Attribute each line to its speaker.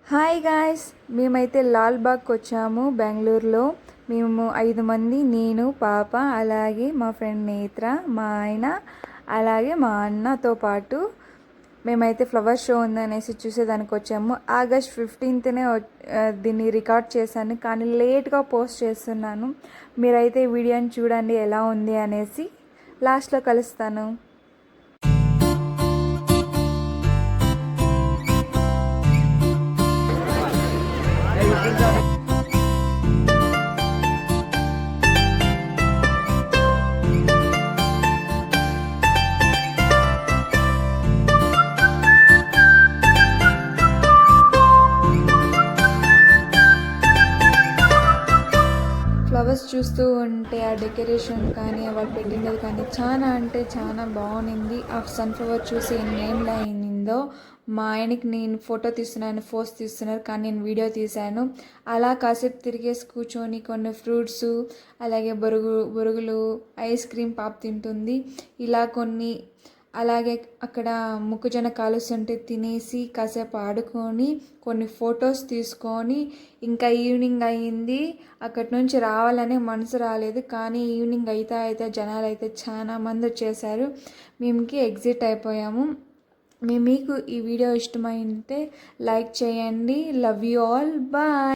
Speaker 1: Hi guys, మేమైతే లాల్బాగ్కి వచ్చాము బెంగళూరులో. మేము 5 మంది, నేను, పాప, అలాగే మా ఫ్రెండ్ నేత్ర, మా ఆయన, అలాగే మా అన్నతో పాటు మేమైతే ఫ్లవర్ షో ఉందనేసి చూసేదానికి వచ్చాము. ఆగస్ట్ 15నే దీన్ని రికార్డ్ చేశాను, కానీ లేట్గా పోస్ట్ చేస్తున్నాను. మీరైతే వీడియోని చూడండి ఎలా ఉంది అనేసి. లాస్ట్లో కలుస్తాను. ఫ్లవర్స్ చూస్తూ ఉంటే ఆ డెకరేషన్ కానీ వాళ్ళు పెట్టినది కానీ చాలా అంటే చాలా బాగుంది. ఆ సన్ఫ్లవర్ చూసి ఎన్నేళ్ళు అయిందో. మా ఆయనకి నేను ఫోటో తీస్తున్నాను, పోజ్ తీస్తున్నారు, కానీ నేను వీడియో తీశాను. అలా కాసేపు తిరిగేసి కూర్చొని కొన్ని ఫ్రూట్స్, అలాగే బొరుగులు, ఐస్ క్రీమ్ పాప తింటుంది. ఇలా కొన్ని, అలాగే అక్కడ మొక్కజొన్న కాలుస్తుంటే తినేసి కాసేపు ఆడుకొని కొన్ని ఫొటోస్ తీసుకొని ఇంకా ఈవినింగ్ అయ్యింది. అక్కడి నుంచి రావాలనే మనసు రాలేదు, కానీ ఈవినింగ్ అయితే జనాలు అయితే చాలా మంది వచ్చేసారు. మేముకి ఎగ్జిట్ అయిపోయాము. మీకు ఈ వీడియో ఇష్టమైతే లైక్ చేయండి. Love you all, bye.